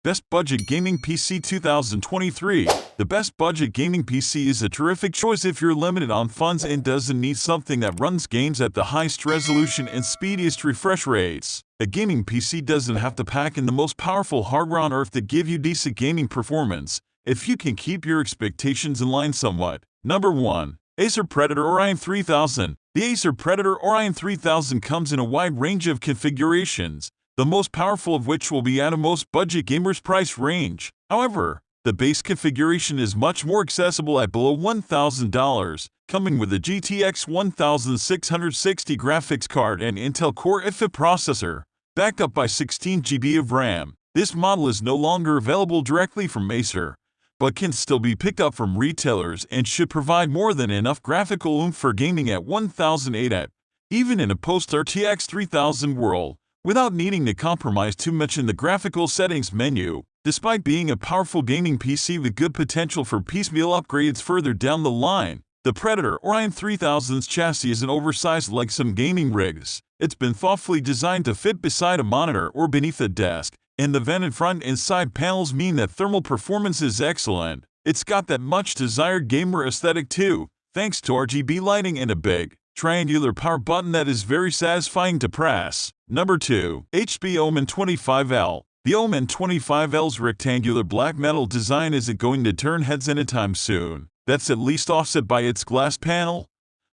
Best Budget Gaming PC 2023. The best budget gaming PC is a terrific choice if you're limited on funds and doesn't need something that runs games at the highest resolution and speediest refresh rates. A gaming PC doesn't have to pack in the most powerful hardware on earth to give you decent gaming performance, if you can keep your expectations in line somewhat. Number 1. Acer Predator Orion 3000. The Acer Predator Orion 3000 comes in a wide range of configurations, the most powerful of which will be out of most budget gamers' price range. However, the base configuration is much more accessible at below $1,000, coming with a GTX 1660 graphics card and Intel Core i5 processor, backed up by 16 GB of RAM. This model is no longer available directly from Acer, but can still be picked up from retailers and should provide more than enough graphical oomph for gaming at 1080p, even in a post-RTX 3000 world, without needing to compromise too much in the graphical settings menu. Despite being a powerful gaming PC with good potential for piecemeal upgrades further down the line, the Predator Orion 3000's chassis isn't oversized like some gaming rigs. It's been thoughtfully designed to fit beside a monitor or beneath a desk, and the vented front and side panels mean that thermal performance is excellent. It's got that much-desired gamer aesthetic too, thanks to RGB lighting and a big, triangular power button that is very satisfying to press. Number 2. HP Omen 25L. The Omen 25L's rectangular black metal design isn't going to turn heads anytime soon. That's at least offset by its glass panel,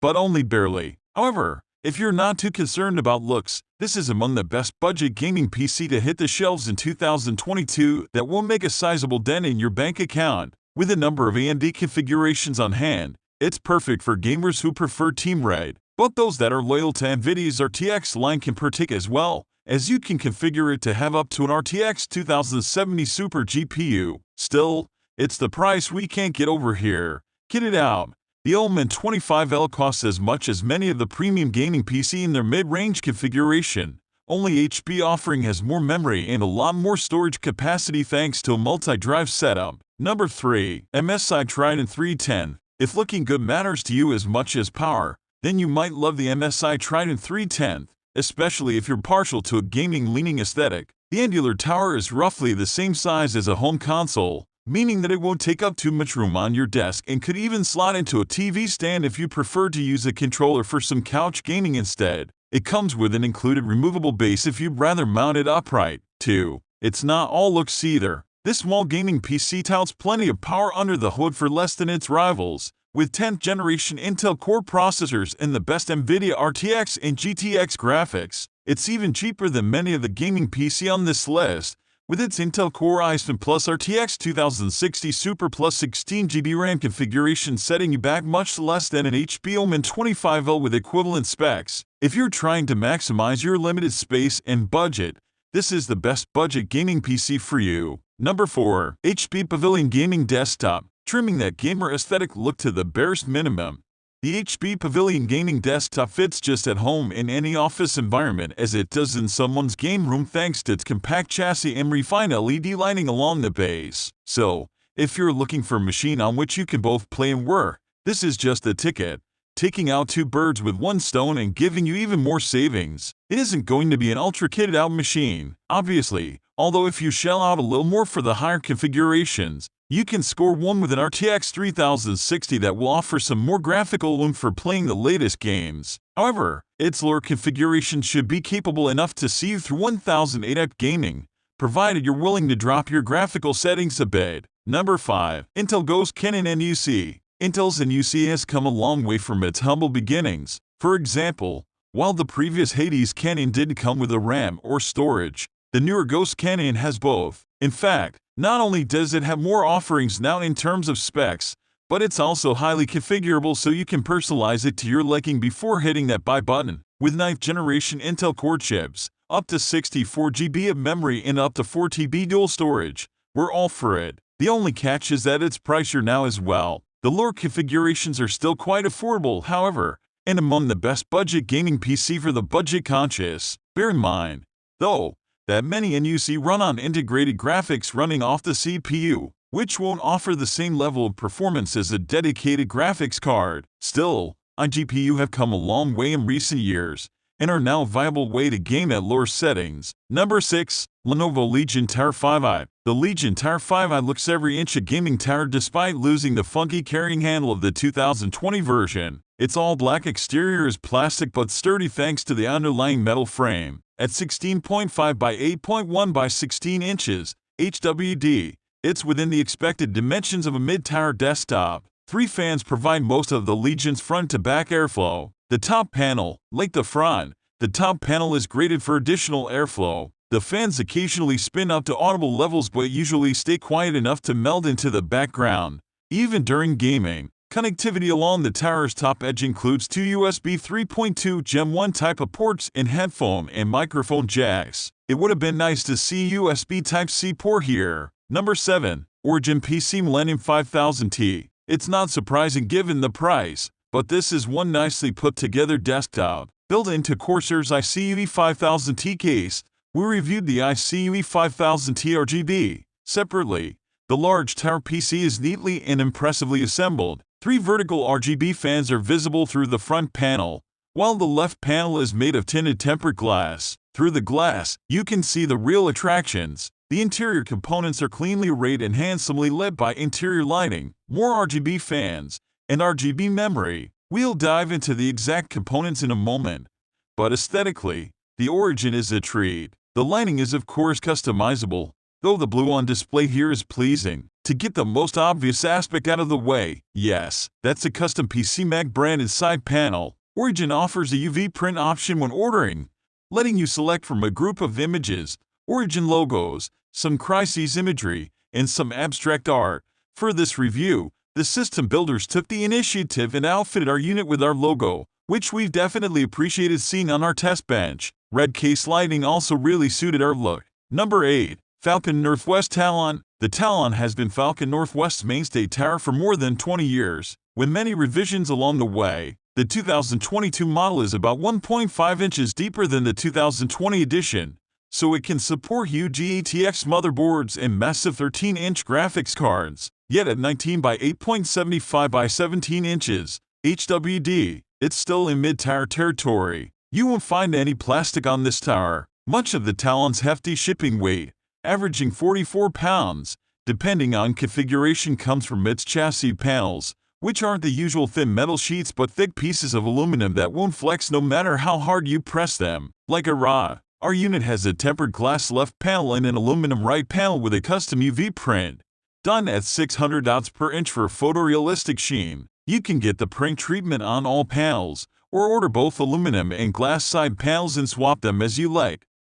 but only barely. However, if you're not too concerned about looks, this is among the best budget gaming PC to hit the shelves in 2022 that will make a sizable dent in your bank account. With a number of AMD configurations on hand, it's perfect for gamers who prefer Team Red, but those that are loyal to NVIDIA's RTX line can partake as well, as you can configure it to have up to an RTX 2070 Super GPU. Still, it's the price we can't get over here. Get it out. The Omen 25L costs as much as many of the premium gaming PC in their mid-range configuration. Only HP offering has more memory and a lot more storage capacity thanks to a multi-drive setup. Number 3. MSI Trident 310. If looking good matters to you as much as power, then you might love the MSI Trident 310, especially if you're partial to a gaming-leaning aesthetic. The angular tower is roughly the same size as a home console, meaning that it won't take up too much room on your desk and could even slot into a TV stand if you prefer to use a controller for some couch gaming instead. It comes with an included removable base if you'd rather mount it upright, too. It's not all looks either. This small gaming PC touts plenty of power under the hood for less than its rivals, with 10th generation Intel Core processors and the best NVIDIA RTX and GTX graphics. It's even cheaper than many of the gaming PC on this list, with its Intel Core i5 plus RTX 2060 Super plus 16 GB RAM configuration setting you back much less than an HP Omen 25L with equivalent specs. If you're trying to maximize your limited space and budget, this is the best budget gaming PC for you. Number 4. HP Pavilion Gaming Desktop. Trimming that gamer aesthetic look to the barest minimum. The HP Pavilion Gaming Desktop fits just at home in any office environment as it does in someone's game room thanks to its compact chassis and refined LED lighting along the base. So, if you're looking for a machine on which you can both play and work, this is just the ticket, taking out two birds with one stone and giving you even more savings. It isn't going to be an ultra-kitted out machine, obviously, although if you shell out a little more for the higher configurations, you can score one with an RTX 3060 that will offer some more graphical oomph for playing the latest games. However, its lower configuration should be capable enough to see you through 1080p gaming, provided you're willing to drop your graphical settings a bit. Number 5. Intel Ghost Canyon NUC. Intel's NUC has come a long way from its humble beginnings. For example, while the previous Hades Canyon didn't come with a RAM or storage, the newer Ghost Canyon has both. In fact, not only does it have more offerings now in terms of specs, but it's also highly configurable so you can personalize it to your liking before hitting that buy button. With 9th generation Intel Core chips, up to 64 GB of memory and up to 4 TB dual storage, we're all for it. The only catch is that it's pricier now as well. The lower configurations are still quite affordable, however, and among the best budget gaming PC for the budget conscious. Bear in mind, though, that many NUC run on integrated graphics running off the CPU, which won't offer the same level of performance as a dedicated graphics card. Still, iGPU have come a long way in recent years, and are now a viable way to game at lower settings. Number 6. Lenovo Legion Tower 5i. The Legion Tower 5i looks every inch a gaming tower despite losing the funky carrying handle of the 2020 version. Its all-black exterior is plastic but sturdy thanks to the underlying metal frame. At 16.5 by 8.1 by 16 inches, HWD, it's within the expected dimensions of a mid-tower desktop. 3 fans provide most of the Legion's front-to-back airflow. The top panel, like the front, the top panel is graded for additional airflow. The fans occasionally spin up to audible levels but usually stay quiet enough to meld into the background, even during gaming. Connectivity along the tower's top edge includes 2 USB 3.2 Gen 1 type of ports and headphone and microphone jacks. It would have been nice to see USB Type-C port here. Number 7. Origin PC Millennium 5000T. It's not surprising given the price, but this is one nicely put together desktop. Built into Corsair's ICUE 5000T case, we reviewed the ICUE 5000T RGB. Separately, the large tower PC is neatly and impressively assembled. 3 vertical RGB fans are visible through the front panel, while the left panel is made of tinted tempered glass. Through the glass, you can see the real attractions. The interior components are cleanly arrayed and handsomely lit by interior lighting, more RGB fans, and RGB memory. We'll dive into the exact components in a moment, but aesthetically, the Origin is a treat. The lighting is of course customizable, though the blue on display here is pleasing. To get the most obvious aspect out of the way, yes, that's a custom PC Mag branded side panel. Origin offers a UV print option when ordering, letting you select from a group of images, Origin logos, some crises imagery, and some abstract art. For this review, the system builders took the initiative and outfitted our unit with our logo, which we've definitely appreciated seeing on our test bench. Red case lighting also really suited our look. Number 8. Falcon Northwest Talon. The Talon has been Falcon Northwest's mainstay tower for more than 20 years, with many revisions along the way. The 2022 model is about 1.5 inches deeper than the 2020 edition, so it can support huge GTX motherboards and massive 13-inch graphics cards. Yet at 19 by 8.75 by 17 inches, HWD, it's still in mid-tower territory. You won't find any plastic on this tower. Much of the Talon's hefty shipping weight, averaging 44 pounds, depending on configuration, comes from its chassis panels, which aren't the usual thin metal sheets but thick pieces of aluminum that won't flex no matter how hard you press them. Like a rod, our unit has a tempered glass left panel and an aluminum right panel with a custom UV print, done at 600 dots per inch for photorealistic sheen. You can get the print treatment on all panels, or order both aluminum and glass side panels and swap them as you like.